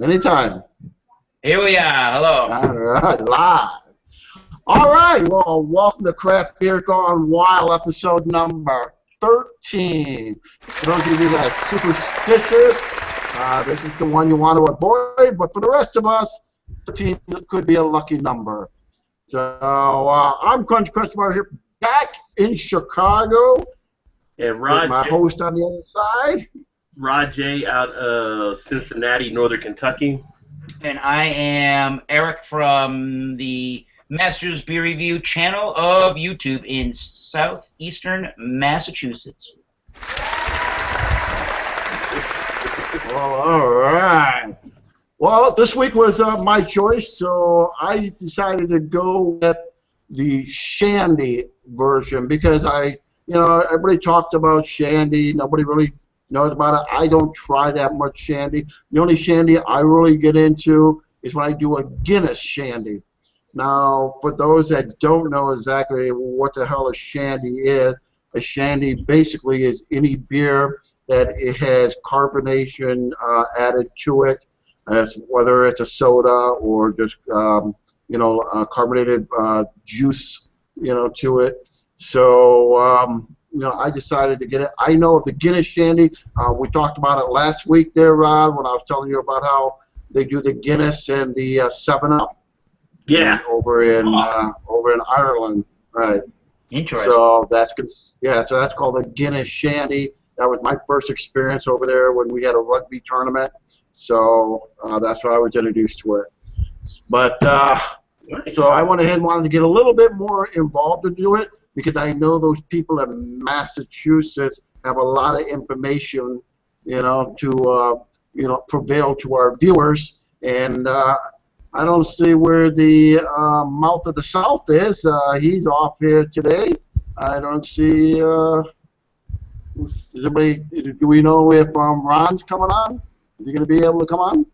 Anytime. Here we are. Hello. All right, live. All right, well, welcome to Craft Beer Gone Wild, episode number 13. For those of you that are superstitious, this is the one you want to avoid, but for the rest of us, 13 could be a lucky number. So I'm Crunch Bar here, back in Chicago, And with my host on the other side. Rod J out of Cincinnati, Northern Kentucky. And I am Eric from the Masters Beer Review channel of YouTube in southeastern Massachusetts. Well, all right. Well, this week was my choice, so I decided to go with the Shandy version because everybody talked about Shandy. Nobody really knows about it. I don't try that much Shandy. The only Shandy I really get into is when I do a Guinness Shandy. Now, for those that don't know exactly what the hell a Shandy is, a Shandy basically is any beer that it has carbonation added to it, whether it's a soda or just carbonated juice, to it. So I decided to get it. I know of the Guinness Shandy. We talked about it last week there, Rod, when I was telling you about how they do the Guinness and the 7-Up. Yeah. Over in Ireland, right? Interesting. So that's called a Guinness Shandy. That was my first experience over there when we had a rugby tournament. So that's why I was introduced to it. But Nice. so I went ahead and wanted to get a little bit more involved into it because I know those people in Massachusetts have a lot of information, to prevail to our viewers. And I don't see where the mouth of the South is. He's off here today. I don't see. Do we know if Ron's coming on? Is he going to be able to come on?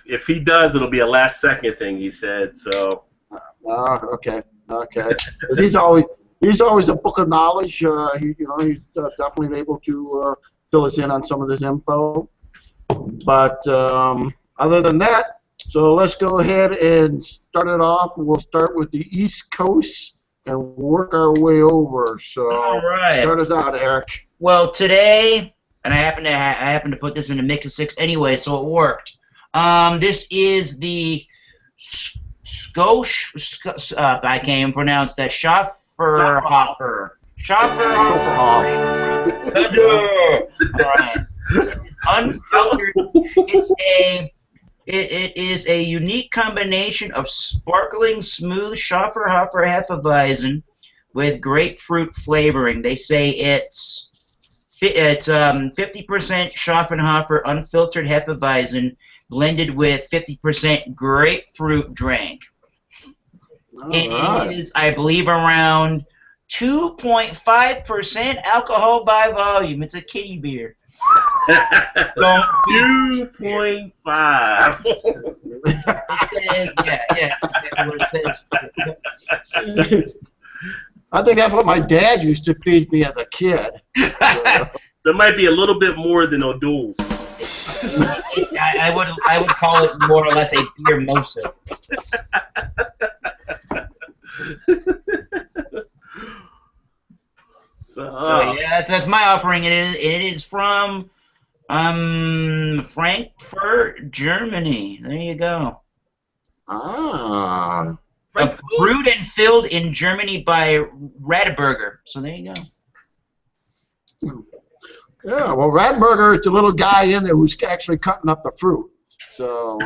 If he does, it'll be a last second thing, he said. So. Okay. He's always a book of knowledge. He's definitely able to fill us in on some of this info. But other than that, so let's go ahead and start it off. We'll start with the East Coast and work our way over. So All right. Start us out, Eric. Well, today, and I happen to put this in a mix of 6 anyway, so it worked. This is the I can't even pronounce that. Schafferhofer. All right. Unfiltered. It is a unique combination of sparkling, smooth Schafferhofer Hefeweizen with grapefruit flavoring. They say it's 50% Schafferhofer unfiltered Hefeweizen blended with 50% grapefruit drink. It is, I believe, around 2.5% alcohol by volume. It's a kiddie beer. 2.5. I think that's what my dad used to feed me as a kid. There might be a little bit more than O'Doul's. I would call it more or less a beer mosa. So yeah, that's my offering. It is from Frankfurt, Germany. There you go. Brewed and filled in Germany by Radberger. So there you go. Yeah, well, Radberger is the little guy in there who's actually cutting up the fruit. So,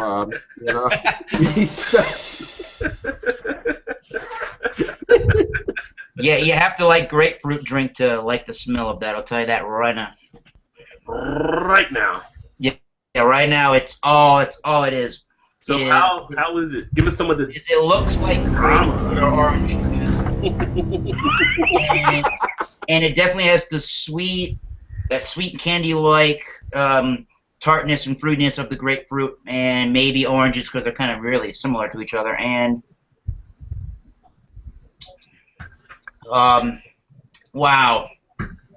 Yeah, you have to like grapefruit drink to like the smell of that. I'll tell you that right now. Right now. Yeah, right now it's all it is. So how is it? Give us some of the. It looks like grapefruit or orange and it definitely has the sweet candy-like tartness and fruitiness of the grapefruit and maybe oranges because they're kind of really similar to each other. And wow,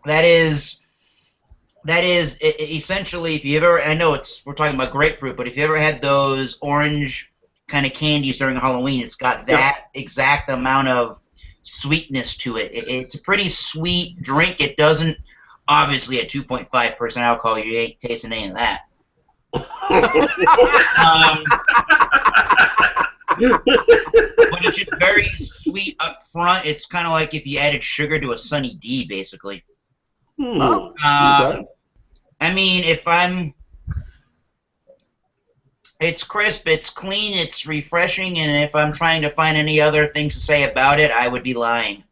that is That is essentially, if you ever, I know we're talking about grapefruit, but if you ever had those orange kind of candies during Halloween, it's got that exact amount of sweetness to it. It's a pretty sweet drink. It doesn't, obviously at 2.5% alcohol, you ain't tasting any of that. But it's just very sweet up front. It's kind of like if you added sugar to a Sunny D, basically. Okay. I mean, it's crisp, it's clean, it's refreshing, and if I'm trying to find any other things to say about it, I would be lying.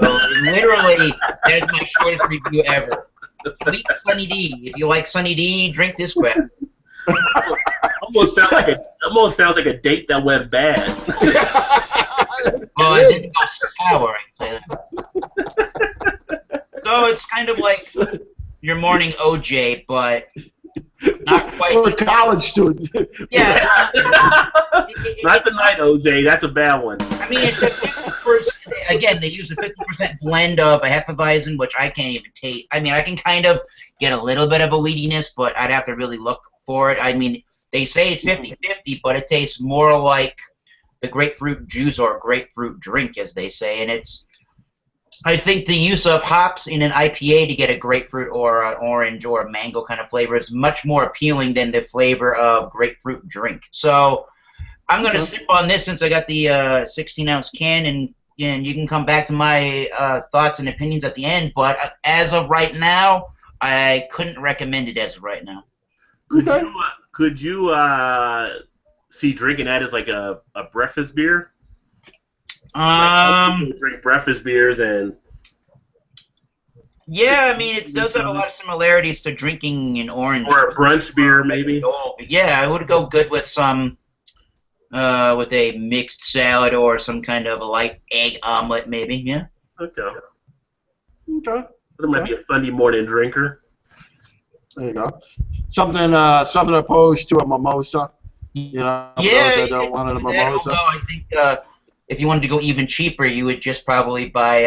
So, literally, that is my shortest review ever. Sweet Sunny D. If you like Sunny D, drink this crap. Almost sounds like a date that went bad. Well, it didn't go sour, I can say that. So it's kind of like your morning OJ, but not quite. For a college student. Yeah. Not the night OJ. That's a bad one. I mean, it's a 50%. Again, they use a 50% blend of a Hefeweizen, which I can't even taste. I mean, I can kind of get a little bit of a weediness, but I'd have to really look for it. I mean, they say it's 50-50, but it tastes more like the grapefruit juice or grapefruit drink, as they say, and it's. I think the use of hops in an IPA to get a grapefruit or an orange or a mango kind of flavor is much more appealing than the flavor of grapefruit drink. So I'm going to sip on this since I got the 16-ounce can, and you can come back to my thoughts and opinions at the end. But as of right now, I couldn't recommend it as of right now. Could you see drinking that as like a breakfast beer? Drink breakfast beers and. Yeah, I mean, it does have a lot of similarities to drinking an orange. Or a brunch beer, maybe. Yeah, I would go good with some, with a mixed salad or some kind of a light egg omelet, maybe. Yeah. Okay. Okay. It might be a Sunday morning drinker. There you go. Something opposed to a mimosa. You know, Yeah, those that don't want a mimosa. although I think if you wanted to go even cheaper, you would just probably buy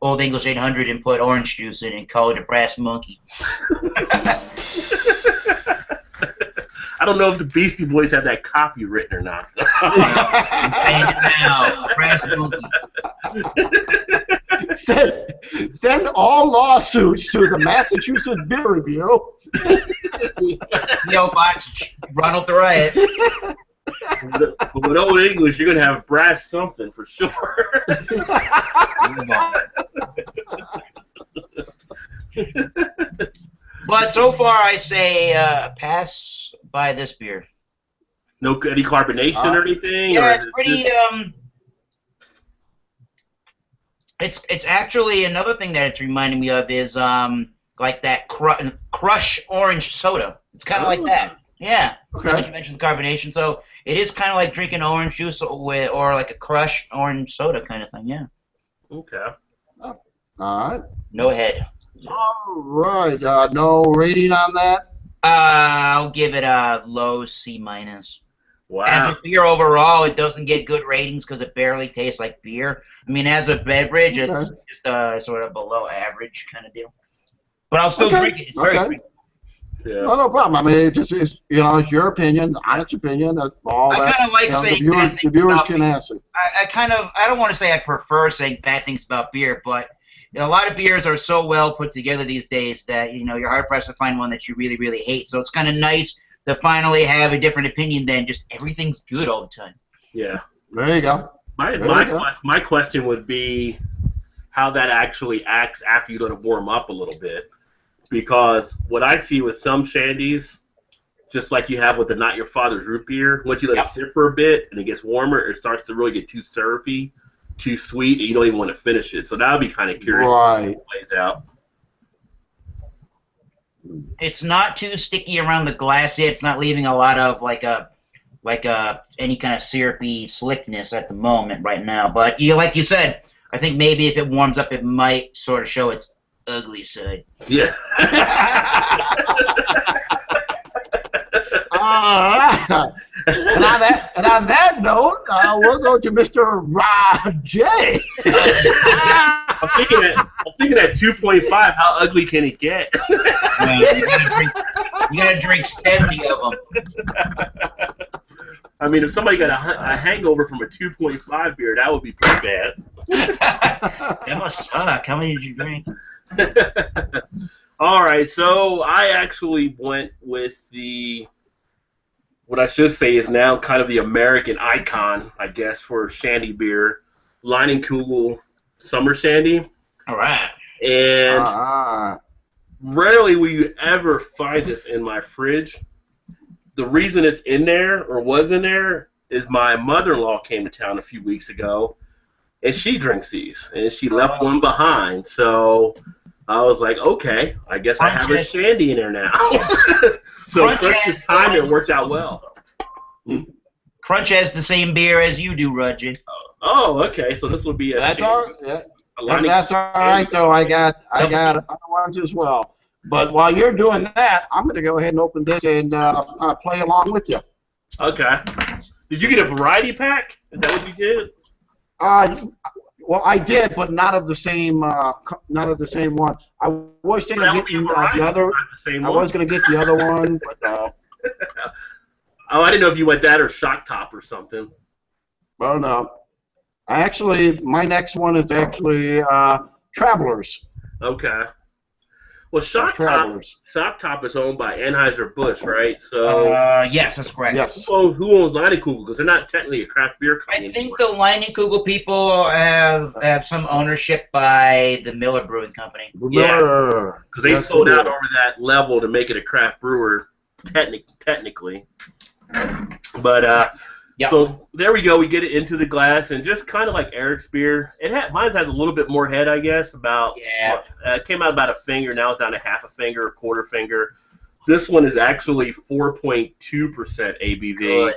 Old English 800 and put orange juice in and call it a Brass Monkey. I don't know if the Beastie Boys have that copy written or not. And now, Brass Monkey. Send all lawsuits to the Massachusetts Beer Review. P.O. Box, Ronald the Riot. But with Old English, you're going to have brass something for sure. But so far, I say pass by this beer. No any carbonation or anything? Yeah, or it's pretty. It's actually another thing that it's reminding me of is like that crush orange soda. It's kind of like that. Yeah. Okay. You mentioned the carbonation, so it is kind of like drinking orange juice or like a crush orange soda kind of thing. Yeah. Okay. All right. No head. All right. No rating on that? I'll give it a low C-. Wow. As a beer overall, it doesn't get good ratings because it barely tastes like beer. I mean, as a beverage, it's just sort of below average kind of deal. But I'll still drink it. It's very drinkable. Yeah. No problem. I mean, it's it's your opinion, honest opinion. That's all I kind of like saying bad things the viewers about can beer. answer. I don't want to say I prefer saying bad things about beer, but a lot of beers are so well put together these days that you're hard pressed to find one that you really, really hate. So it's kind of nice to finally have a different opinion than just everything's good all the time. Yeah. There you go. My question would be how that actually acts after you let it warm up a little bit. Because what I see with some shandies, just like you have with the Not Your Father's root beer, once you let it sit for a bit and it gets warmer, it starts to really get too syrupy, too sweet, and you don't even want to finish it. So that would be kind of curious how it plays out. It's not too sticky around the glass yet. It's not leaving a lot of any kind of syrupy slickness at the moment right now. But like you said, I think maybe if it warms up, it might sort of show its ugly side. Yeah. And on that note, we'll go to Mr. Rod J. I'm thinking at 2.5. How ugly can it get? You gotta drink 70 of them. I mean, if somebody got a hangover from a 2.5 beer, that would be pretty bad. That must suck. How many did you drink? All right, so I actually went with what I should say is now kind of the American icon, I guess, for Shandy beer, Leinenkugel Summer Shandy. All right. And rarely will you ever find this in my fridge. The reason it's in there, or was in there, is my mother-in-law came to town a few weeks ago, and she drinks these, and she left one behind. So I was like, okay, I guess I have a Shandy in there now. So Crunch's time, it worked out well. Crunch has the same beer as you do, Rudgy. Oh, okay. So this will be a That's Shandy. all. Yeah. That's all right, though. I got other ones as well. But while you're doing that, I'm going to go ahead and open this and play along with you. Okay. Did you get a variety pack? Is that what you did? Well, I did, but not of the same one. I was thinking of getting the other. I was going to get the other one, but no. Oh, I didn't know if you went that or Shock Top or something. Well, no. My next one is actually Travelers. Okay. Well, Shock Top is owned by Anheuser-Busch, right? So. Yes, that's correct. Yes. So who owns Leinenkugel? Because they're not technically a craft beer company. I think the Leinenkugel people have some ownership by the Miller Brewing Company. Yeah. Because they sold out over that level to make it a craft brewer, technically. But yep. So there we go. We get it into the glass, and just kind of like Eric's beer, mine has a little bit more head, I guess. It came out about a finger. Now it's down to half a finger, a quarter finger. This one is actually 4.2% ABV, Good.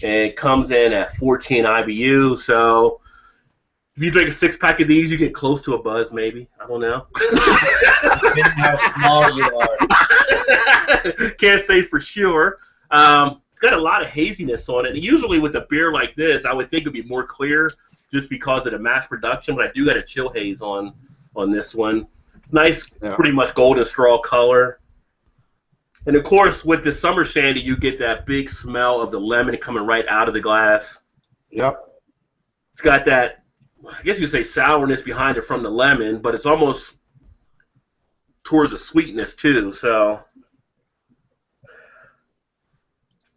and it comes in at 14 IBU. So if you drink a 6-pack of these, you get close to a buzz, maybe. I don't know. Depending how small you are. Can't say for sure. It's got a lot of haziness on it. And usually with a beer like this, I would think it would be more clear just because of the mass production, but I do got a chill haze on this one. It's nice, pretty much golden straw color. And, of course, with the Summer Shandy, you get that big smell of the lemon coming right out of the glass. Yep. It's got that, I guess you'd say, sourness behind it from the lemon, but it's almost towards the sweetness, too, so...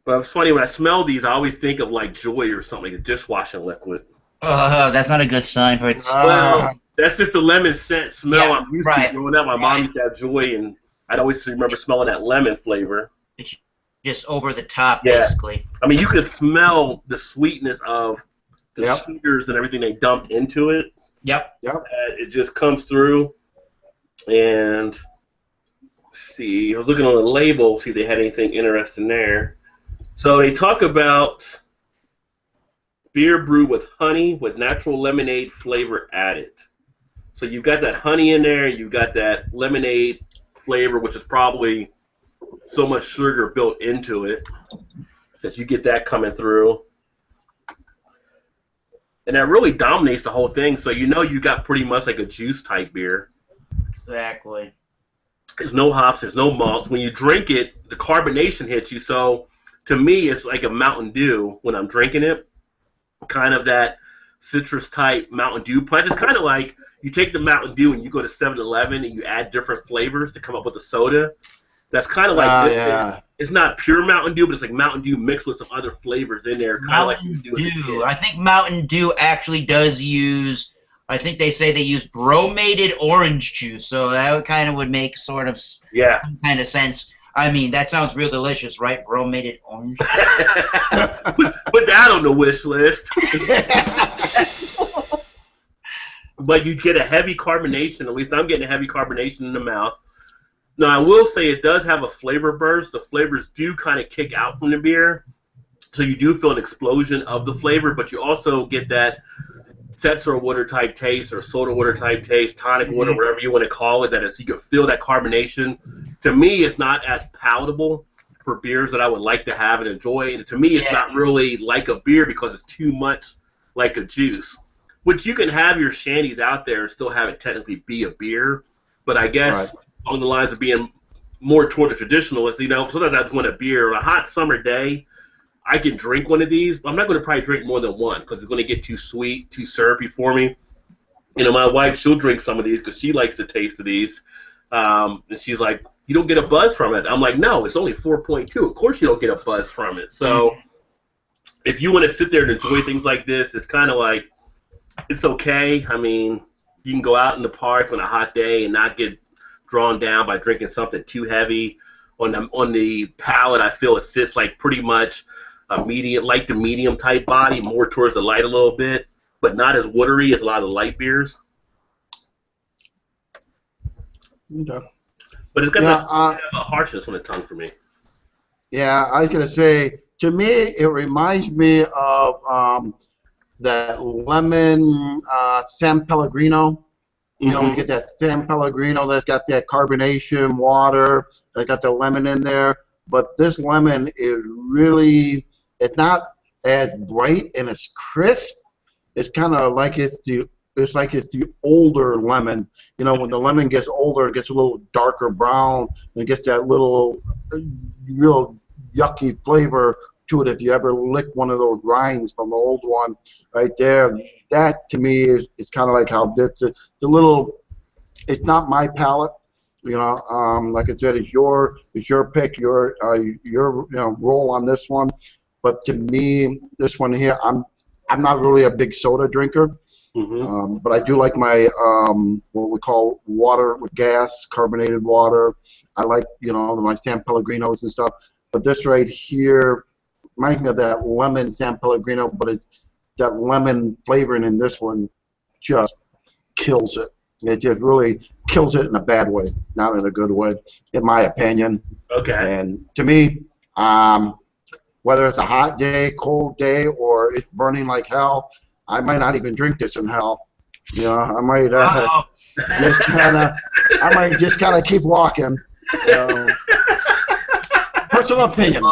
But it's funny, when I smell these, I always think of like Joy or something, like a dishwashing liquid. That's not a good sign for it. Well, that's just the lemon scent smell I'm used to. Growing up, my mom used to have Joy, and I'd always remember smelling that lemon flavor. It's just over the top, basically. I mean, you can smell the sweetness of the sugars and everything they dumped into it. Yep. It just comes through, and let's see, I was looking on the label, see if they had anything interesting there. So they talk about beer brewed with honey with natural lemonade flavor added. So you've got that honey in there, you've got that lemonade flavor, which is probably so much sugar built into it that you get that coming through. And that really dominates the whole thing, so you know you got pretty much like a juice type beer. Exactly. There's no hops, there's no malts. When you drink it, the carbonation hits you, so to me, it's like a Mountain Dew when I'm drinking it. Kind of that citrus-type Mountain Dew punch. It's kind of like you take the Mountain Dew and you go to 7-Eleven and you add different flavors to come up with a soda. That's kind of like it's not pure Mountain Dew, but it's like Mountain Dew mixed with some other flavors in there. Mountain Dew. I think Mountain Dew actually does use, I think they say they use bromated orange juice, so that kind of would make sort of some kind of sense. I mean, that sounds real delicious, right? Bromated orange. Put that on the wish list. But you get a heavy carbonation. At least I'm getting a heavy carbonation in the mouth. Now, I will say it does have a flavor burst. The flavors do kind of kick out from the beer. So you do feel an explosion of the flavor, but you also get that seltzer water type taste or soda water type taste, tonic water, whatever you want to call it. That is, you can feel that carbonation. To me, it's not as palatable for beers that I would like to have and enjoy. And to me, it's not really like a beer because it's too much like a juice. which you can have your shandies out there and still have it technically be a beer, but I guess along the lines of being more toward the traditionalist, sometimes I just want a beer. On a hot summer day, I can drink one of these, but I'm not going to probably drink more than one because it's going to get too sweet, too syrupy for me. My wife, she'll drink some of these because she likes the taste of these, and she's like, you don't get a buzz from it. I'm like, no, it's only 4.2. Of course you don't get a buzz from it. So if you want to sit there and enjoy things like this, it's kind of like, it's okay. I mean, you can go out in the park on a hot day and not get drawn down by drinking something too heavy. On the palate, I feel it sits like pretty much a medium, like the medium type body, more towards the light a little bit, but not as watery as a lot of the light beers. Okay. But it's got a harshness on the tongue for me. Yeah, I was going to say, to me, it reminds me of that lemon San Pellegrino. You know, you get that San Pellegrino that's got that carbonation, water, that got the lemon in there. But this lemon is really, it's not as bright and as crisp. It's kind of like it's the older lemon. You know, when the lemon gets older, it gets a little darker brown, and it gets that little real yucky flavor to it if you ever lick one of those rinds from the old one right there. That to me is kind of like how the little, it's not my palate, like I said, it's your pick, your roll on this one. But to me, this one here, I'm not really a big soda drinker. But I do like my what we call water with gas, carbonated water. I like my San Pellegrinos and stuff. But this right here reminds me of that lemon San Pellegrino, but that lemon flavoring in this one just kills it. It just really kills it in a bad way, not in a good way, in my opinion. Okay. And to me, whether it's a hot day, cold day, or it's burning like hell, I might not even drink this in hell. I might just kind of keep walking. Personal opinion.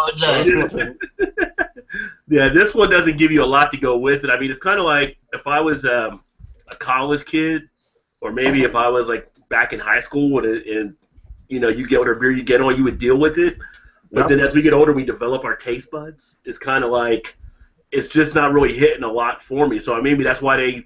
Yeah, this one doesn't give you a lot to go with it. I mean, it's kind of like if I was a college kid, or maybe if I was like back in high school and you get whatever beer you get on, you would deal with it. But then as we get older, we develop our taste buds. It's kind of like it's just not really hitting a lot for me. So maybe that's why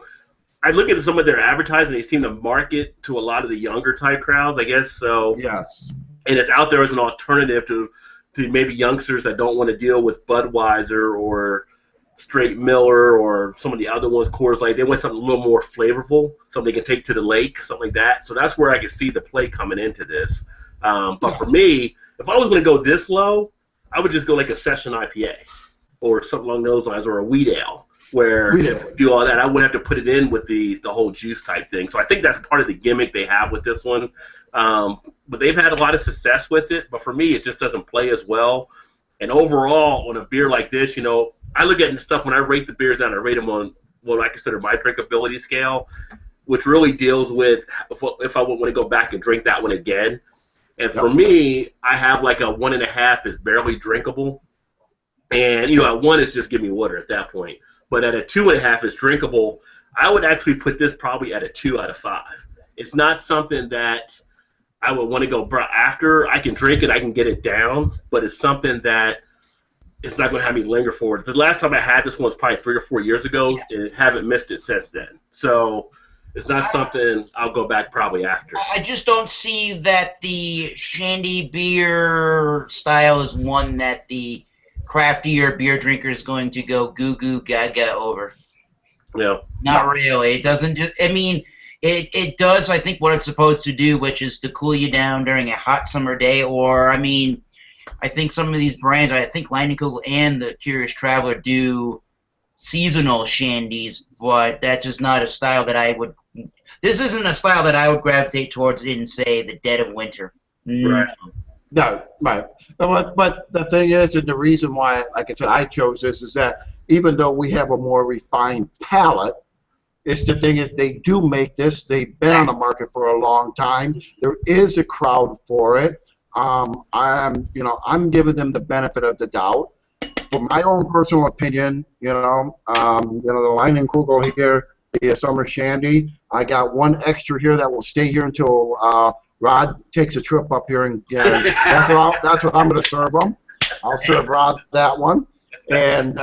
I look at some of their advertising, they seem to market to a lot of the younger type crowds, I guess. So yes. And it's out there as an alternative to maybe youngsters that don't want to deal with Budweiser or Straight Miller or some of the other ones, Coors Light. They want something a little more flavorful, something they can take to the lake, something like that. So that's where I can see the play coming into this. But for me, if I was going to go this low, I would just go like a session IPA or something along those lines, or a wheat ale, where do all that. I wouldn't have to put it in with the whole juice type thing. So I think that's part of the gimmick they have with this one. But they've had a lot of success with it. But for me, it just doesn't play as well. And overall, on a beer like this, I look at stuff when I rate the beers down. I rate them on what I consider my drinkability scale, which really deals with if I want to go back and drink that one again. And for me, I have like a 1.5 is barely drinkable. And, at 1 is just give me water at that point. But at a 2.5 is drinkable, I would actually put this probably at a 2 out of 5. It's not something that I would want to go after. I can drink it, I can get it down, but it's something that it's not going to have me linger forward. The last time I had this one was probably 3 or 4 years ago, and haven't missed it since then. So it's not something I'll go back probably after. I just don't see that the Shandy beer style is one that the craftier beer drinker is going to go goo goo gaga over. Yeah. Not really. It doesn't do. I mean, it does. I think what it's supposed to do, which is to cool you down during a hot summer day. Or I think some of these brands, I think Lightning Kugel and the Curious Traveler do seasonal shandies, but that's just not a style that I would. This isn't a style that I would gravitate towards in, say, the dead of winter. Right. No, right. But the thing is, and the reason why, like I said, I chose this is that even though we have a more refined palate, it's the thing is they do make this. They've been on the market for a long time. There is a crowd for it. I'm giving them the benefit of the doubt. For my own personal opinion, the Lightning Kugel here a summer shandy. I got one extra here that will stay here until Rod takes a trip up here, and that's what I'm going to serve him. I'll serve Rod that one. And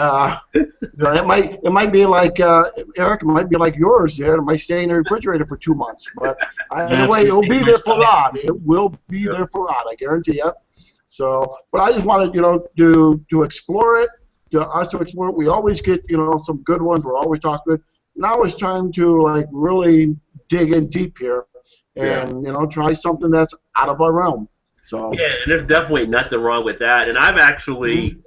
it might be like Eric, it might be like yours. Yeah, it might stay in the refrigerator for 2 months. But anyway, it will be there for Rod. It will be there for Rod. I guarantee you. So, but I just wanted to explore it. To explore it. We always get some good ones. We're always talking good. Now it's time to really dig in deep here and try something that's out of our realm. So yeah, and there's definitely nothing wrong with that. And I've actually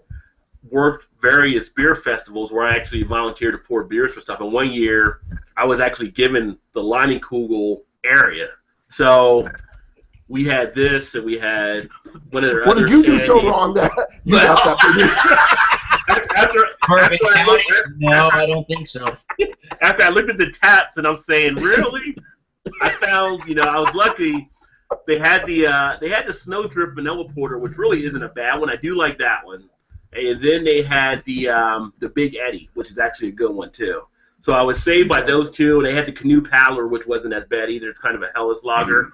worked various beer festivals where I actually volunteered to pour beers for stuff. And one year, I was actually given the Leinenkugel area. So we had this, and we had one of their What other did you do so shandies. wrong that you got that? Perfect County? No, I don't think so. After I looked at the taps, and I'm saying, really? I found, I was lucky. They had the Snowdrift Vanilla Porter, which really isn't a bad one. I do like that one. And then they had the Big Eddie, which is actually a good one too. So I was saved by those two. And they had the Canoe Paddler, which wasn't as bad either. It's kind of a Helles lager.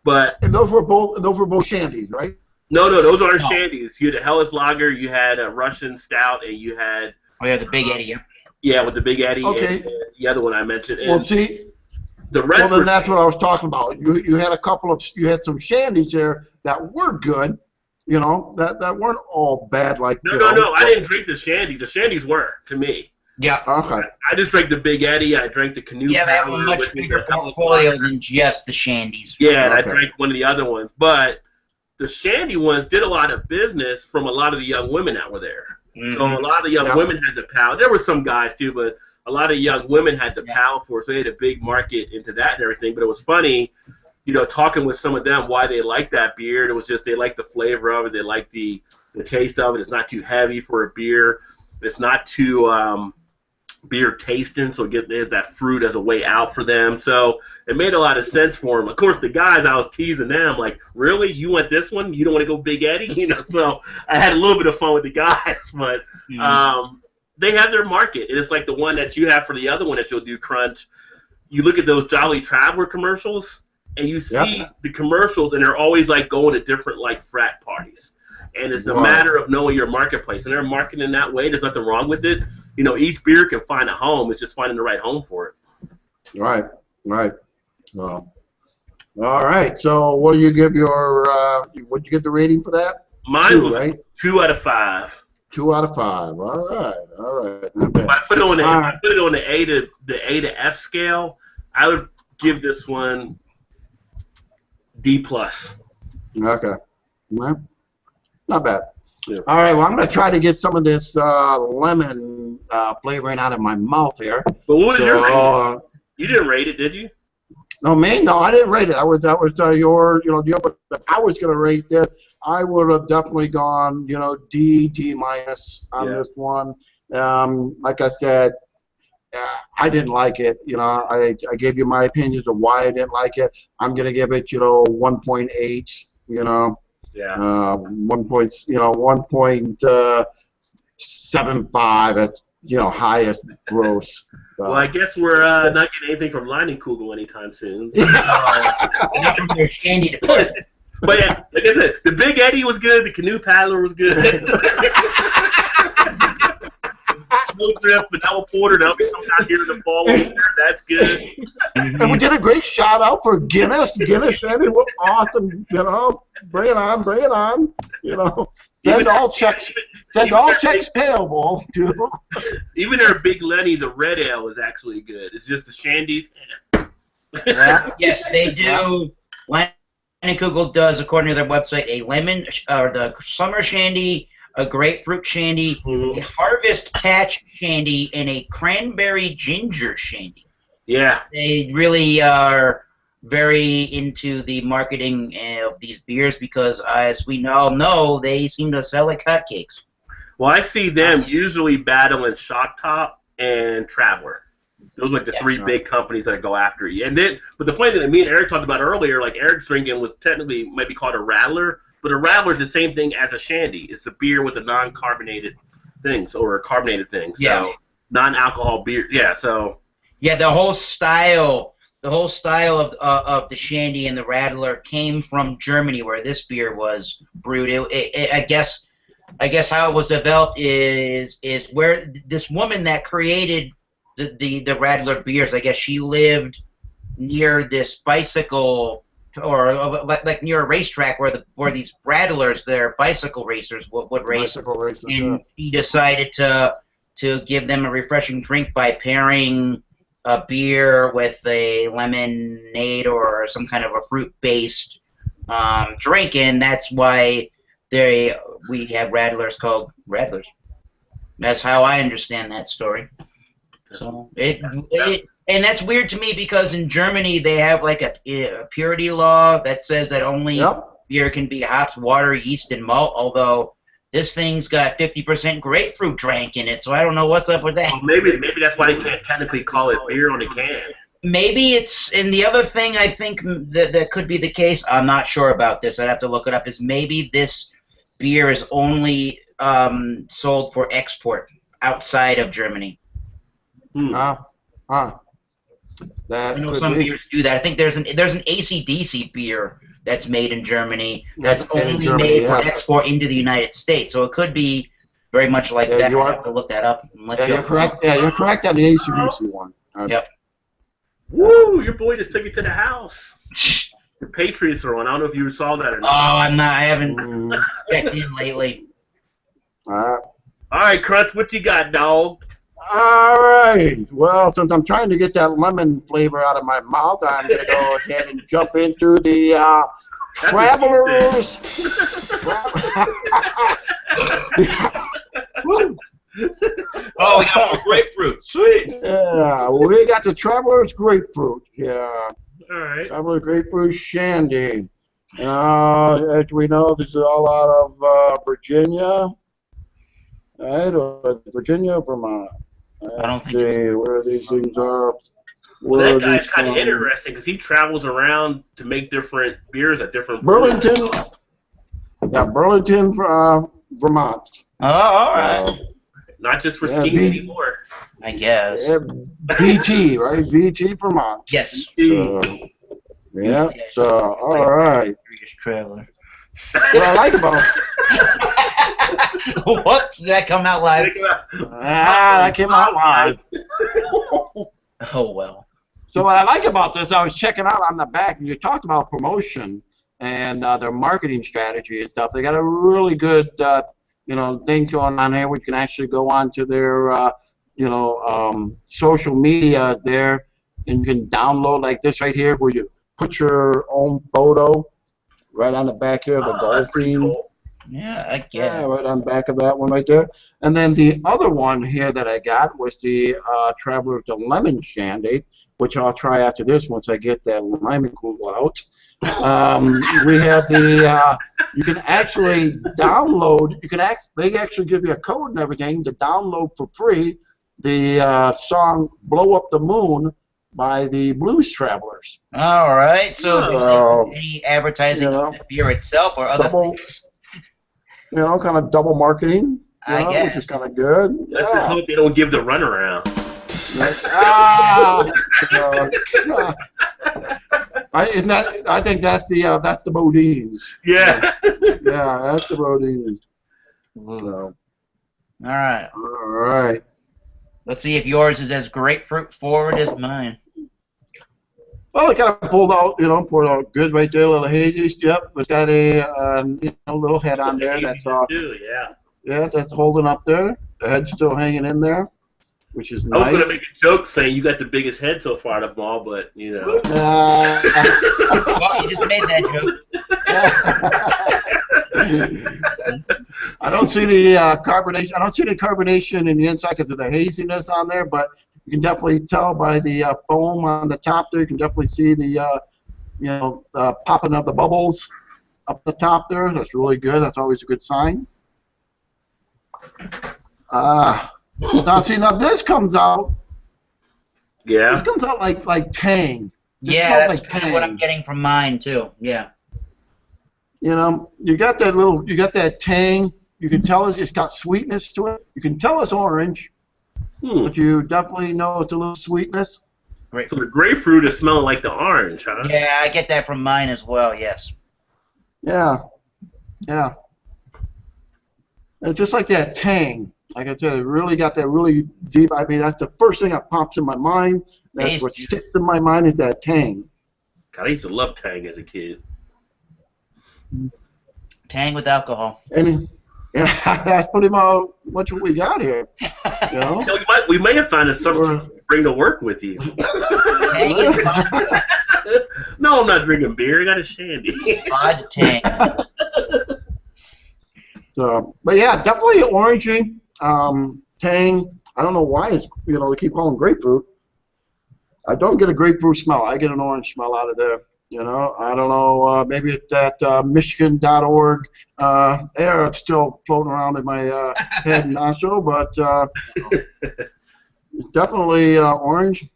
But And those were both shandies, right? no, those aren't shandies. You had a Helles lager, you had a Russian stout, and you had the Big Eddie. yeah, with the Big Eddie Okay. and the other one I mentioned. And Well, see, the rest then were that's what I was talking about. You had you had some shandies there that were good, that weren't all bad like. No. I didn't drink the shandies. The shandies were to me. Yeah. Okay. I just drank the Big Eddie. I drank the Canoe. Yeah, they have a Paddler, much which was bigger the Helles portfolio lager. than just the shandies. Yeah, and Okay. I drank one of the other ones. But the shandy ones did a lot of business from a lot of the young women that were there. Mm-hmm. So a lot of the young women had the pal. There were some guys too, but a lot of young women had the pal for it. So they had a big market into that and everything. But it was funny, talking with some of them why they liked that beer. It was just they liked the flavor of it. They liked the taste of it. It's not too heavy for a beer. It's not too beer tasting, so there's that fruit as a way out for them. So it made a lot of sense for them. Of course, the guys, I was teasing them, like, really? You want this one? You don't want to go Big Eddie? So I had a little bit of fun with the guys, but they have their market. And it's like the one that you have for the other one that you'll do, Crunch. You look at those Jolly Traveler commercials, and you see the commercials, and they're always, going to different, frat parties. And it's a matter of knowing your marketplace. And they're marketing in that way. There's nothing wrong with it. Each beer can find a home. It's just finding the right home for it. Right. Well, all right. So, what do you give your? What did you get the rating for that? Mine was right? 2 out of 5. 2 out of 5. All right. Not bad. If I put it on the A to F scale, I would give this one D+. Okay. Well, not bad. Yeah. All right. Well, I'm going to try to get some of this lemon flavoring out of my mouth here. But what was your rating? You didn't rate it, did you? No, me? No, I didn't rate it. That was your deal. But if I was going to rate this, I would have definitely gone D minus on this one. Like I said, I didn't like it. I gave you my opinions of why I didn't like it. I'm going to give it 1.8. Yeah. 1.75 at highest gross. Well, I guess we're not getting anything from Leinenkugel anytime soon. So. Not from their shandy. But yeah, like I said, the Big Eddie was good. The Canoe Paddler was good. Snowdrift, Vanilla Porter, that'll be coming out here in the fall. That's good. And we did a great shout out for Guinness. Guinness Shandy was awesome. Bring it on. Send all checks payable to. Even their Big Lenny, the red ale, is actually good. It's just the shandies. Yes, they do. Leinenkugel does, according to their website, a lemon or the summer shandy, a grapefruit shandy, a harvest patch shandy, and a cranberry ginger shandy. Yeah. They really are very into the marketing of these beers because, as we all know, they seem to sell like hotcakes. Well, I see them usually battling Shock Top and Traveler. Those are like the three big companies that go after you. And then, but the funny thing that me and Eric talked about earlier, like Eric's drinking was technically might be called a Rattler, but a Rattler is the same thing as a Shandy. It's a beer with a non-carbonated things or a carbonated thing. So non-alcohol beer. Yeah. So Yeah, the whole style of the Shandy and the Radler came from Germany, where this beer was brewed. I guess how it was developed is where this woman that created the Radler beers. I guess she lived near this bicycle or like near a racetrack where these Radlers, their bicycle racers, would race. Bicycle racers, And he decided to give them a refreshing drink by pairing a beer with a lemonade or some kind of a fruit-based drink, and that's why we have Radlers called Radlers. That's how I understand that story. So and that's weird to me because in Germany they have like a purity law that says that only beer can be hops, water, yeast, and malt. Although this thing's got 50% grapefruit drank in it, so I don't know what's up with that. Well, maybe that's why they can't technically call it beer on the can. Maybe it's, and the other thing I think that could be the case, I'm not sure about this, I'd have to look it up, is maybe this beer is only sold for export outside of Germany. I know some beers do that. I think there's an AC/DC beer that's made in Germany that's only made for export into the United States. So it could be very much like that. I'll have to look that up. And let you're correct. Yeah, you're correct on the AC/DC one. Yep. Woo! Your boy just took you to the house. Your Patriots are on. I don't know if you saw that or not. Oh, I'm not. I haven't checked in lately. All right, Crunch, what you got, dog? All right. Well, since I'm trying to get that lemon flavor out of my mouth, I'm going to go ahead and jump into the Travelers. Oh, we got more grapefruit. Sweet. Yeah, we got the Travelers Grapefruit. Yeah. All right. Travelers Grapefruit Shandy. As we know, this is all out of Virginia. Right, or Virginia, Vermont. I don't think where these things are. Well, that guy's kind of interesting because he travels around to make different beers at different Burlington. Yeah, Burlington, Vermont. Oh, all right. Not just for skiing anymore. I guess. VT, right? VT, Vermont. Yes. So, yeah. So, all right. Traveler. What I like about Whoops, did that come out live? that came out live. Oh, well. So what I like about this, I was checking out on the back, and you talked about promotion and their marketing strategy and stuff. They got a really good, thing going on here. We can actually go on to their, social media there, and you can download like this right here, where you put your own photo right on the back here of the golfing. Cool. Yeah, I get it. Yeah, right on the back of that one right there. And then the other one here that I got was the Travelers the Lemon Shandy, which I'll try after this once I get that lemon cool out. We have the, you can actually download, they actually give you a code and everything to download for free the song Blow Up the Moon by the Blues Travelers. All right. So any advertising of the beer itself or other things? Kind of double marketing, which is kind of good. Let's just hope they don't give the runaround. I think that's the Bodines. Yeah. Yeah, that's the Bodines. So. All right. All right. Let's see if yours is as grapefruit forward as mine. Well, it kind of pulled out, for a good right there, a little hazy. Yep, it's got a little head on there. That's all. Yeah, that's holding up there. The head's still hanging in there, which is nice. I was gonna make a joke saying you got the biggest head so far of them all, but Well, you just made that joke. I don't see the carbonation. I don't see the carbonation in the inside because of the haziness on there, but you can definitely tell by the foam on the top there. You can definitely see the popping of the bubbles up the top there. That's really good. That's always a good sign. Now this comes out. Yeah. This comes out like Tang. Yeah, that's kind of what I'm getting from mine too. Yeah. You got that Tang. You can tell it's got sweetness to it. You can tell it's orange, but you definitely know it's a little sweetness. So the grapefruit is smelling like the orange, huh? Yeah, I get that from mine as well. Yes. Yeah, yeah. It's just like that tang. Like I said, it really got that really deep. I mean, that's the first thing that pops in my mind. That's what sticks in my mind is that tang. God, I used to love Tang as a kid. Tang with alcohol. And yeah, that's pretty much what we got here. You know? We may have found a substitute to bring to work with you. No, I'm not drinking beer. I got a Shandy. Odd Tang. So, but yeah, definitely orangey, tang. I don't know why it's they keep calling grapefruit. I don't get a grapefruit smell. I get an orange smell out of there. You know, I don't know. Maybe it's that Michigan.org air that's still floating around in my head and nostril, but it's definitely orange.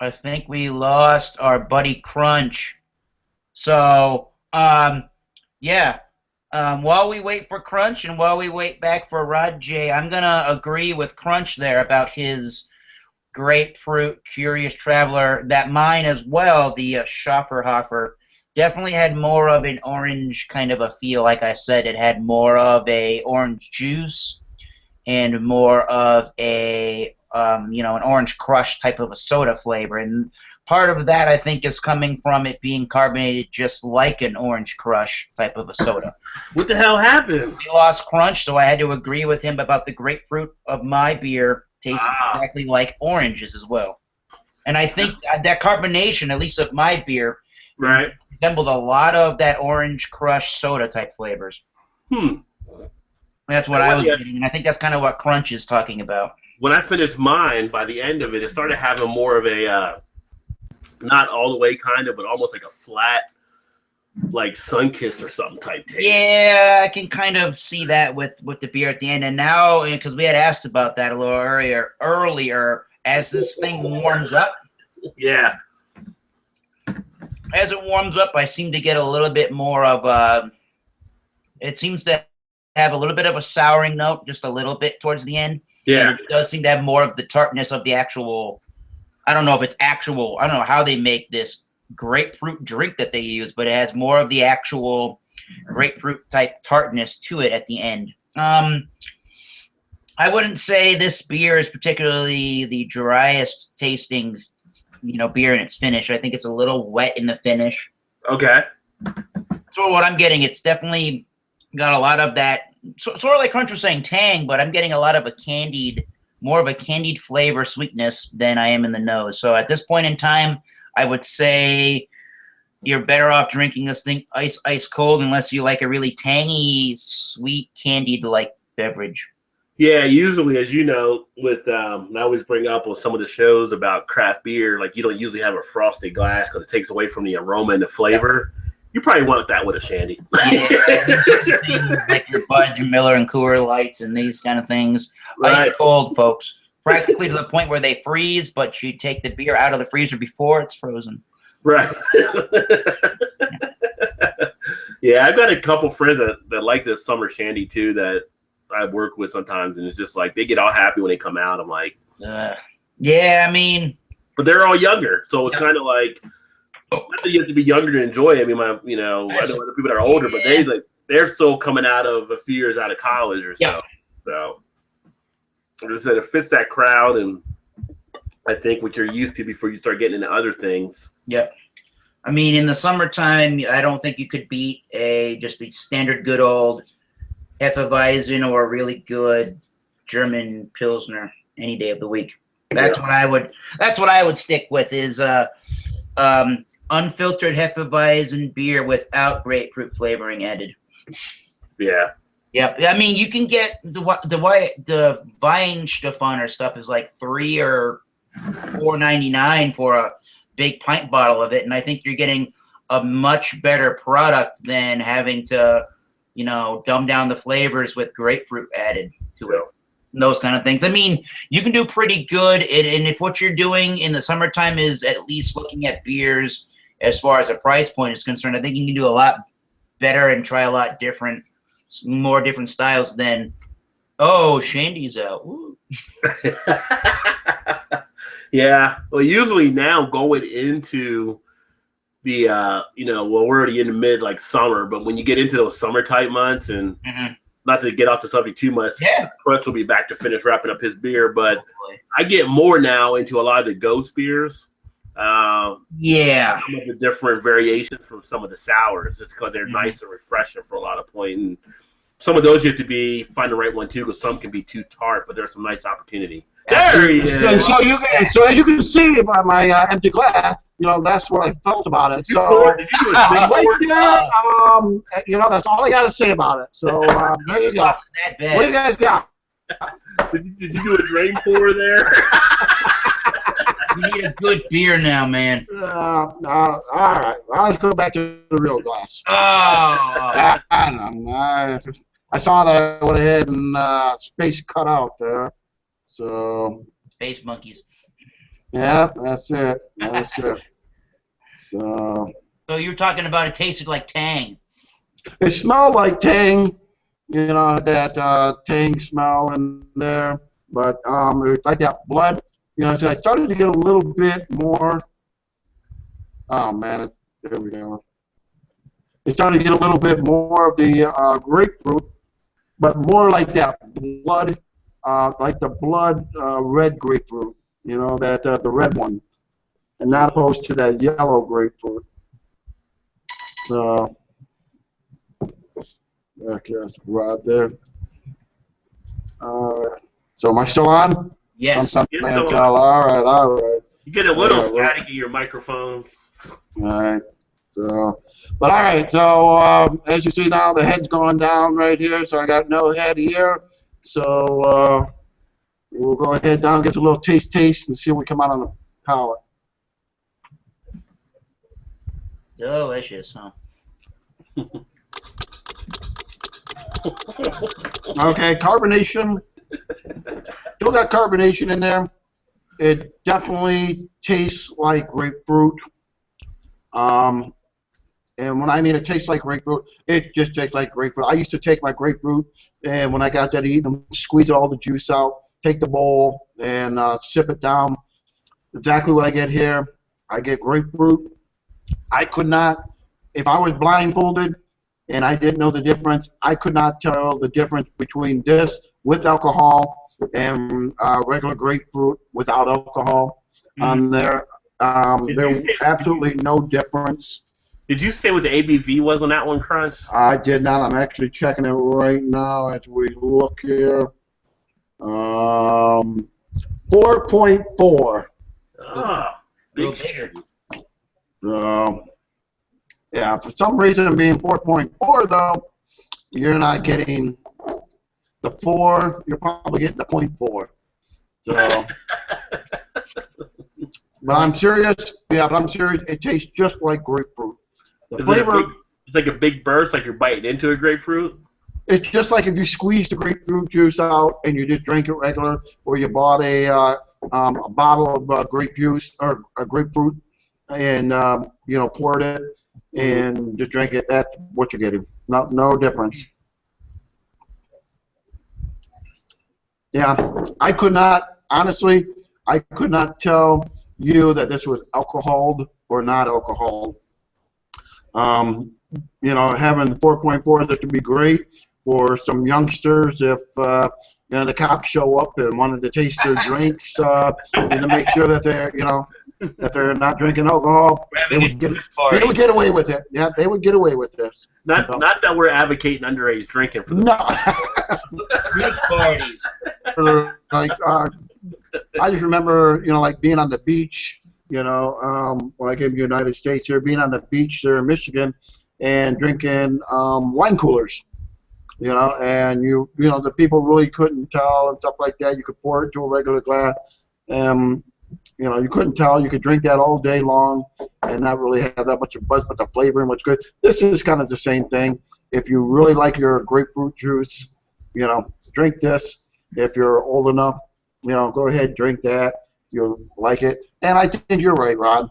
I think we lost our buddy Crunch. So, yeah. While we wait for Crunch and while we wait back for Rod J, I'm going to agree with Crunch there about his grapefruit Curious Traveler. That mine as well, the Schafferhofer, definitely had more of an orange kind of a feel. Like I said, it had more of a orange juice and more of a an orange crush type of a soda flavor. And part of that, I think, is coming from it being carbonated just like an orange crush type of a soda. What the hell happened? We lost Crunch, so I had to agree with him about the grapefruit of my beer tasting exactly like oranges as well. And I think that carbonation, at least of my beer, resembled a lot of that orange crush soda type flavors. That's what I was getting, and I think that's kind of what Crunch is talking about. When I finished mine, by the end of it, it started having more of a, not all the way kind of, but almost like a flat, like Sunkist or something type taste. Yeah, I can kind of see that with the beer at the end. And now, because we had asked about that a little earlier, as this thing warms up. Yeah. As it warms up, I seem to get a little bit more of it seems to have a little bit of a souring note, just a little bit towards the end. Yeah. And it does seem to have more of the tartness of the actual, I don't know if it's actual, I don't know how they make this grapefruit drink that they use, but it has more of the actual grapefruit type tartness to it at the end. I wouldn't say this beer is particularly the driest tasting, beer in its finish. I think it's a little wet in the finish. Okay. So what I'm getting, it's definitely got a lot of that, sort of like Crunch was saying, tang, but I'm getting a lot of more of a candied flavor sweetness than I am in the nose. So at this point in time, I would say you're better off drinking this thing ice cold unless you like a really tangy, sweet, candied-like beverage. Yeah, usually, as you know, with I always bring up on some of the shows about craft beer, like you don't usually have a frosted glass because it takes away from the aroma and the flavor. Yeah. You probably want that with a Shandy. Yeah, like your Bud, your Miller, and Coors Lights and these kind of things. Right. Ice cold, folks. Practically to the point where they freeze, but you take the beer out of the freezer before it's frozen. Right. Yeah, I've got a couple friends that like this summer Shandy too that I work with sometimes, and it's just like they get all happy when they come out. I'm like, yeah, I mean, but they're all younger, so it's kind of like not that you have to be younger to enjoy it. I mean, I know other people that are older, but they're still coming out of a few years out of college or so. Yeah. So, like I said, it fits that crowd, and I think what you're used to before you start getting into other things. Yep. I mean, in the summertime, I don't think you could beat just a standard good old Hefeweizen or a really good German Pilsner any day of the week. That's what I would stick with is unfiltered Hefeweizen beer without grapefruit flavoring added. Yeah. Yep. I mean, you can get the Weihenstephaner stuff is like $3 or $4.99 for a big pint bottle of it, and I think you're getting a much better product than having to, dumb down the flavors with grapefruit added to it. those kind of things. I mean, you can do pretty good, and if what you're doing in the summertime is at least looking at beers as far as a price point is concerned, I think you can do a lot better and try a lot more different styles than, oh, Shandy's out. Woo. Yeah. Well, usually now going into the well, we're already in the mid like summer, but when you get into those summer type months, and not to get off the subject too much, Crunch will be back to finish wrapping up his beer, but I get more now into a lot of the ghost beers. Some of the different variations from some of the sours, just because they're nice and refreshing for a lot of point. And some of those you have to find the right one too, because some can be too tart, but there's some nice opportunity. There he is. So as you can see by my empty glass, that's what I felt about it. So did you do a drink pour? that's all I got to say about it. So there you go. What do you guys got? Did you do a drain pour there? You need a good beer now, man. All right. Well, let's go back to the real glass. Oh. I don't know. I saw that I went ahead and space cut out there. So. Space monkeys. Yeah, that's it. That's it. So you're talking about it tasted like Tang. It smelled like Tang, that Tang smell in there. But it was like that blood. So I started to get a little bit more. Oh man, there we go. It started to get a little bit more of the grapefruit, but more like that blood, like the blood red grapefruit. The red one, and not opposed to that yellow grapefruit. So, okay, right there. So am I still on? Yes. All right. You get a little static in your microphone. All right. So, but all right. So as you see now, the head's going down right here. So I got no head here. So. We'll go ahead down, get a little taste, and see what come out on the palate. Delicious, huh? Okay, carbonation. Still got carbonation in there. It definitely tastes like grapefruit. And when I mean it tastes like grapefruit, it just tastes like grapefruit. I used to take my grapefruit, and when I got done eating them, squeeze all the juice out. Take the bowl and sip it down. Exactly what I get here. I get grapefruit. I could not, if I was blindfolded and I didn't know the difference, I could not tell the difference between this with alcohol and regular grapefruit without alcohol on there. There was absolutely no difference. Did you say what the ABV was on that one, Crunch? I did not. I'm actually checking it right now as we look here. 4.4. Ah, bigger. Yeah, for some reason being 4.4 though, you're not getting the 4. You're probably getting the 0.4. So, but I'm serious. Yeah, but I'm serious. It tastes just like grapefruit. The flavor. It's like a big burst, like you're biting into a grapefruit. It's just like if you squeeze the grapefruit juice out and you just drink it regular, or you bought a bottle of grape juice or a grapefruit and poured it and just drink it. That's what you're getting. No difference. Yeah, I could not honestly. I could not tell you that this was alcoholed or not alcoholed. Having 4.4 that could be great for some youngsters if the cops show up and wanted to taste their drinks and to make sure that they're not drinking alcohol. They would get away with it. Yeah, they would get away with this. Not that we're advocating underage drinking for the Beach parties. I just remember being on the beach. When I came to the United States here, being on the beach there in Michigan and drinking wine coolers. And the people really couldn't tell and stuff like that. You could pour it into a regular glass. You couldn't tell. You could drink that all day long and not really have that much of buzz, but the flavoring was good. This is kind of the same thing. If you really like your grapefruit juice, drink this. if you're old enough, go ahead, drink that if you like it. And I think you're right, Rod.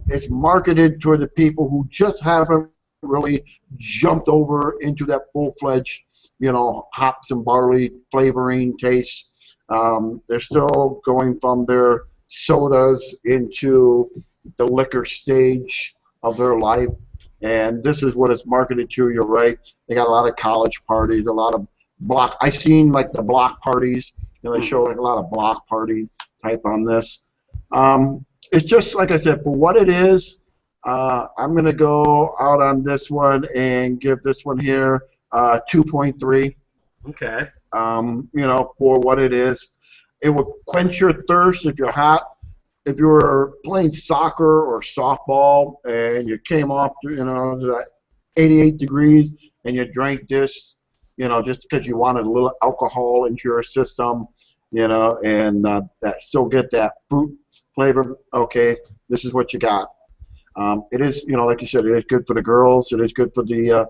It's marketed toward the people who just haven't really jumped over into that full-fledged, hops and barley flavoring taste. They're still going from their sodas into the liquor stage of their life, and this is what it's marketed to. You're right. They got a lot of college parties, a lot of block. I seen like the block parties. They show like a lot of block party type on this. It's just like I said, for what it is. I'm gonna go out on this one and give this one here 2.3. Okay. For what it is. It will quench your thirst if you're hot. If you were playing soccer or softball and you came off, to 88 degrees and you drank this, just because you wanted a little alcohol into your system, and that still get that fruit flavor. Okay, this is what you got. It is, like you said, it is good for the girls. It is good for the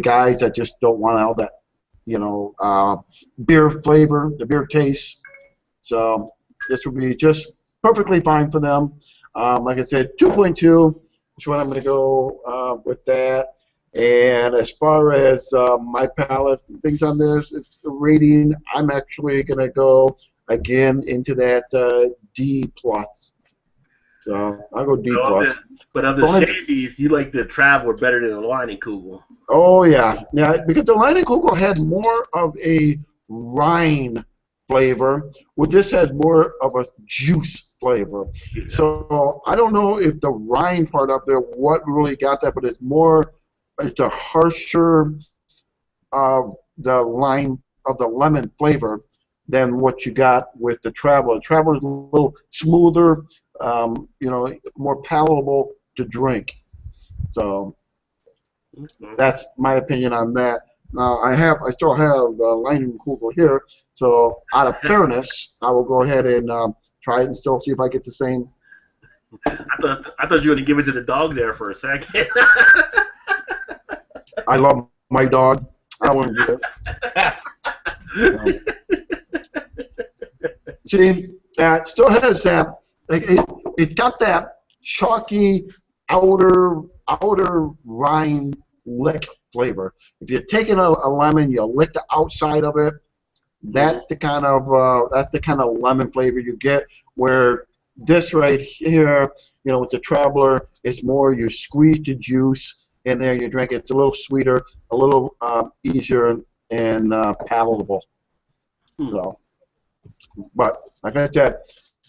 guys that just don't want all that, beer flavor, the beer taste. So this would be just perfectly fine for them. Like I said, 2.2 is what I'm going to go with that. And as far as my palate things on this, it's the rating. I'm actually going to go again into that D plus. So I'll go D plus. But of the Shandies, you like the Traveler better than the Leinenkugel. Oh yeah, because the Leinenkugel had more of a rind flavor. Well, this has more of a juice flavor. Yeah. So I don't know if the rind part up there what really got that, but it's a harsher of the lemon flavor than what you got with the Traveler. The Traveler is a little smoother, more palatable to drink. So that's my opinion on that. Now I still have Leinenkugel here. So out of fairness, I will go ahead and try it and still see if I get the same. I thought you were going to give it to the dog there for a second. I love my dog. I wouldn't do it. See, it still has that. It's got that chalky outer rind lick flavor. If you're taking a lemon, you lick the outside of it. That's the kind of lemon flavor you get. Where this right here, with the Traveler, it's more you squeeze the juice in there, you drink it. It's a little sweeter, a little easier and palatable. So, but like I said,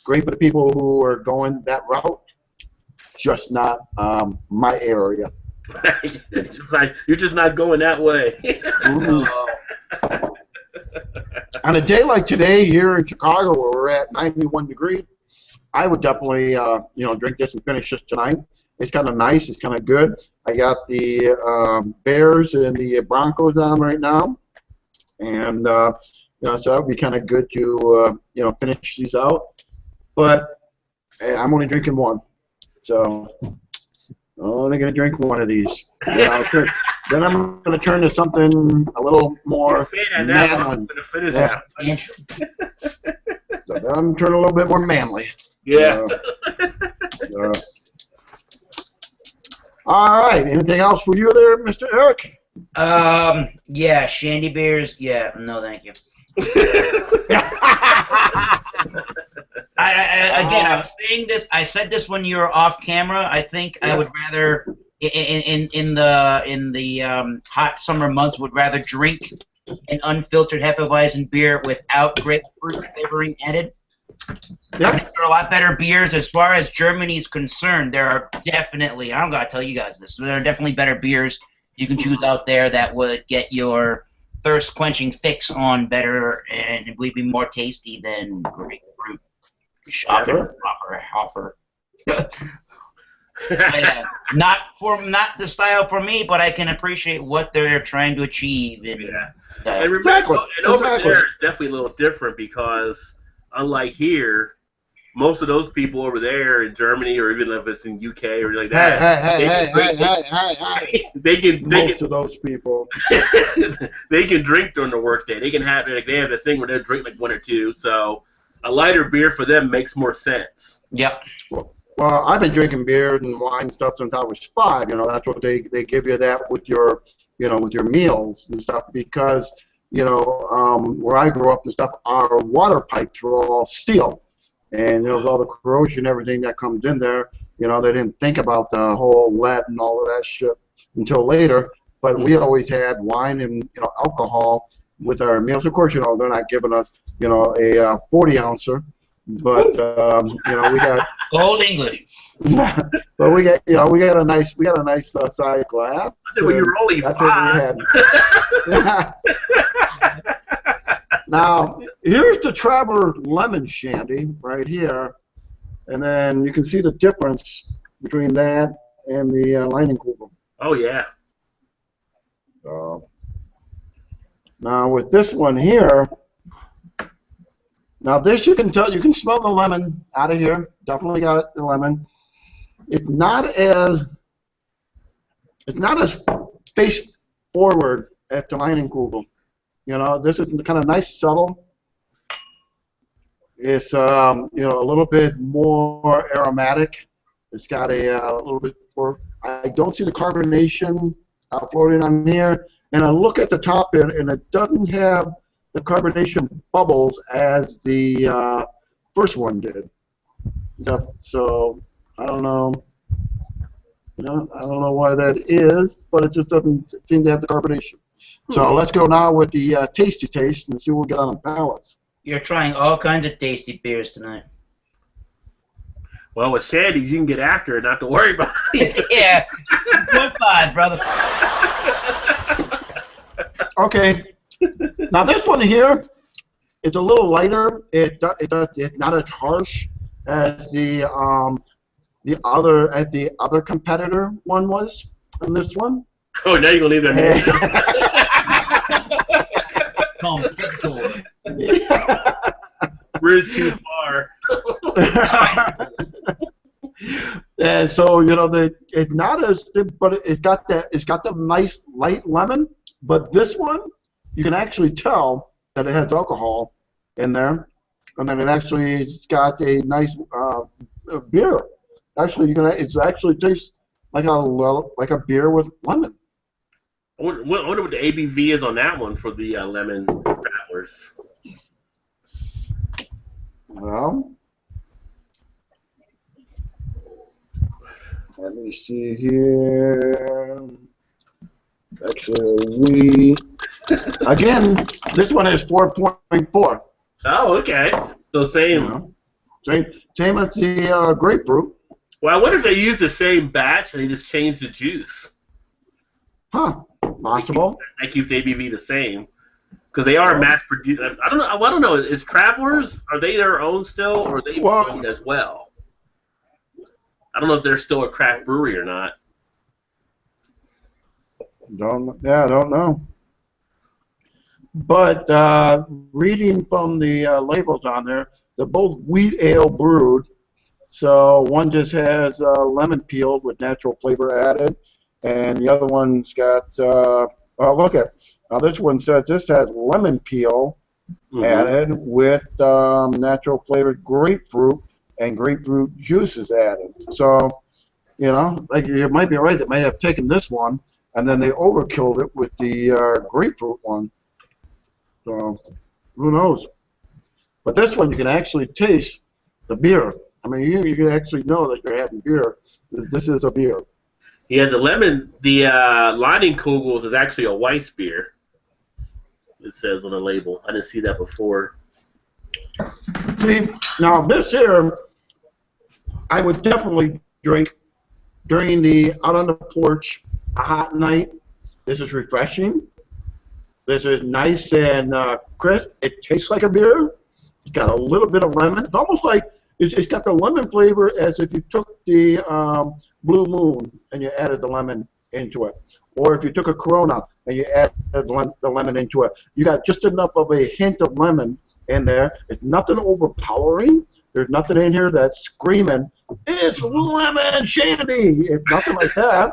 great for the people who are going that route. Just not my area. You're just not going that way. On a day like today here in Chicago, where we're at 91 degrees, I would definitely drink this and finish this tonight. It's kind of nice. It's kind of good. I got the Bears and the Broncos on right now, and so that would be kind of good to finish these out. But I'm only drinking one, so I'm only going to drink one of these. Then I'm going to turn to something a little more manly. So then I'm turning a little bit more manly. Yeah. All right. Anything else for you there, Mr. Eric? Yeah, Shandy beers. Yeah, no, thank you. I was saying this. I said this when you were off camera. I think I would rather, in the hot summer months, would rather drink an unfiltered Hefeweizen beer without grapefruit flavoring added. Yeah. I think there are a lot better beers as far as Germany is concerned. There are definitely, I don't gotta tell you guys this, there are definitely better beers you can choose out there that would get your thirst quenching fix on better and would be more tasty than grapefruit. Offer. Not the style for me, but I can appreciate what they're trying to achieve. And remember, over there it's definitely a little different because unlike here, most of those people over there in Germany, or even if it's in UK or like Hey, that, they can most of those people. they can drink during the workday. They can have they have a thing where they drink like 1 or 2. So a lighter beer for them makes more sense. Yep. Well, I've been drinking beer and wine and stuff since I was 5. You know, that's what they give you that with your with your meals and stuff because where I grew up and stuff, our water pipes were all steel, and with all the corrosion and everything that comes in there, they didn't think about the whole lead and all of that shit until later. But we always had wine and alcohol with our meals. Of course, they're not giving us a 40-ouncer, but we got Old English. but we got a nice size glass. I said, well, you're only 5. Now, here's the Traveler Lemon Shandy right here, and then you can see the difference between that and the Leinenkugel. Oh yeah. Now with this one here, now this you can smell the lemon out of here. Definitely got the lemon. It's not as face forward as the Leinenkugel. This is kind of nice, subtle. It's a little bit more aromatic. It's got a little bit more. I don't see the carbonation floating on here, and I look at the top end, and it doesn't have the carbonation bubbles as the first one did. So I don't know. I don't know why that is, but it just doesn't seem to have the carbonation. So let's go now with the tasty taste and see what we get on the palates. You're trying all kinds of tasty beers tonight. Well, with Shandy's, you can get after it, not to worry about it. Yeah. 0.5, brother. Okay. Now this one here, it's a little lighter. It's not as harsh as the other competitor one was on this one. Oh, now you're gonna leave their hand. Bridge too far. And so it's not as, but it's got the nice light lemon. But this one, you can actually tell that it has alcohol in there, and then it's got a nice beer. Actually, it actually tastes like a beer with lemon. I wonder what the ABV is on that one for the lemon Travelers. Well, let me see here. Actually, again, this one is 4.4. Oh, okay. So same. Same as the grapefruit. Well, I wonder if they use the same batch and they just change the juice. Huh? Possible. That keeps ABV the same because they are mass produced. I don't know. Is Travelers, are they their own still, or are they brewed as well? I don't know if they're still a craft brewery or not. I don't know. But reading from the labels on there, they're both wheat ale brewed. So one just has lemon peel with natural flavor added, and the other one's got. Look at now. This one says this has lemon peel added with natural flavored grapefruit and grapefruit juices added. So, like you might be right. They might have taken this one and then they overkilled it with the grapefruit one. So, who knows? But this one, you can actually taste the beer. I mean, you can actually know that you're having beer. This is a beer. Yeah, the Leinenkugels is actually a Weiss beer. It says on the label. I didn't see that before. See, now this here, I would definitely drink during out on the porch, a hot night. This is refreshing. This is nice and crisp. It tastes like a beer. It's got a little bit of lemon. It's almost like it's got the lemon flavor as if you took the Blue Moon and you added the lemon into it. Or if you took a Corona and you added the lemon into it. You got just enough of a hint of lemon in there. It's nothing overpowering, There's nothing in here that's screaming, it's lemon shandy. It's nothing like that.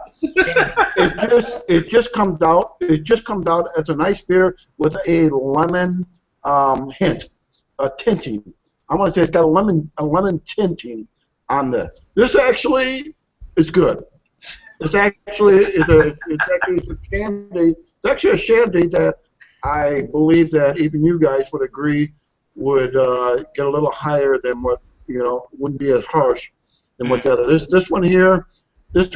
It just comes out. It just comes out as a nice beer with a lemon hint, a tinting. I want to say it's got a lemon tinting on this. This actually is good. It's actually a shandy. It's actually a shandy that I believe that even you guys would agree would get a little higher than what, wouldn't be as harsh than what the other. This one here is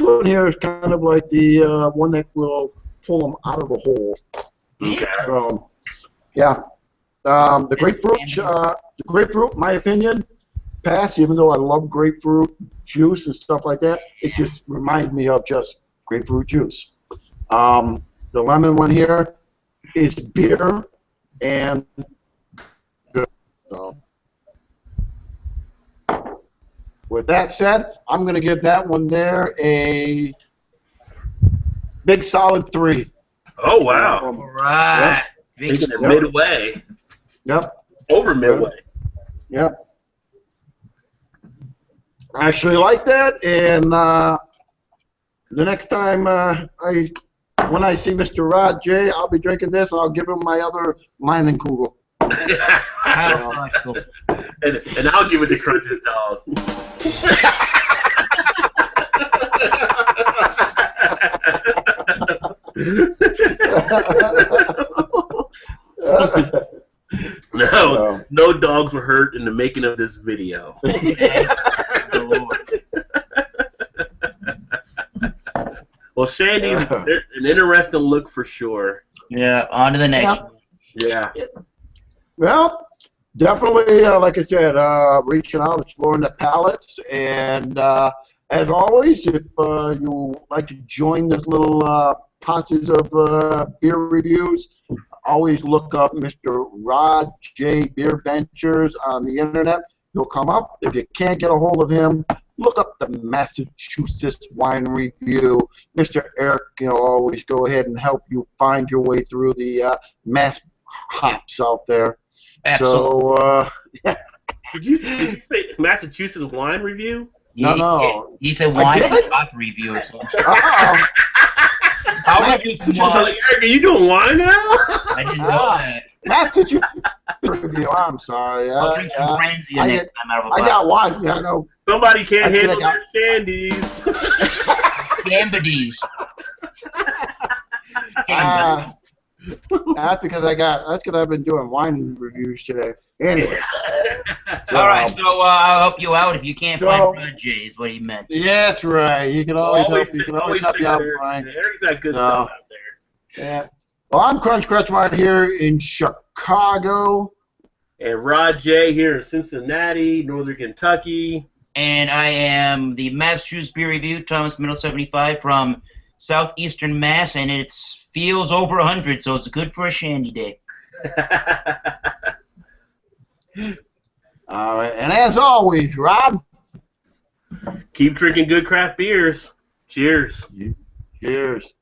kind of like the one that will pull them out of the hole. Okay. So, yeah. The grapefruit, in my opinion, pass. Even though I love grapefruit juice and stuff like that, it just reminds me of just grapefruit juice. The lemon one here is beer and good. So, with that said, I'm going to give that one there a big solid 3. Oh, wow. All right. Yep. Taking it midway. Yep. Over midway. Yep. I actually like that, and the next time when I see Mr. Rod J, I'll be drinking this, and I'll give him my other Leinenkugel. and I'll give it to Crunch's dog. No dogs were hurt in the making of this video. Well, Shandy's an interesting look for sure. Yeah, on to the next one. Yeah. Well, definitely, like I said, reaching out, exploring the palates, and as always, if you like to join this little posses of beer reviews, always look up Mr. Rod J. BeerVentures on the internet. He'll come up. If you can't get a hold of him, look up the Massachusetts Wine Review. Mr. Eric can always go ahead and help you find your way through the mass hops out there. Absolutely. So, yeah. Did you say Massachusetts Wine Review? No. He said wine and hop review or something. Uh-oh. I'll review some wine. Eric, are you doing wine now? I didn't know that. Massachusetts Review. I'm sorry. I'll drink some Franzia next time out of a I bottle. got one. Yeah, I know. Somebody can't handle their Shandies. Gambities. That's because I've been doing wine reviews today. Anyway. All right, so I'll help you out if you can't find Rod J. Is what he meant. Yeah, that's right. You can always help you out, Brian. Eric's got good stuff out there. Yeah. Well, I'm Crunch Crutchmart here in Chicago. And Rod J here in Cincinnati, Northern Kentucky. And I am the Massachusetts Beer Review, Thomas Middle 75 from Southeastern Mass, and it feels over 100, so it's good for a shandy day. All right, and as always, Rod, keep drinking good craft beers. Cheers. Cheers.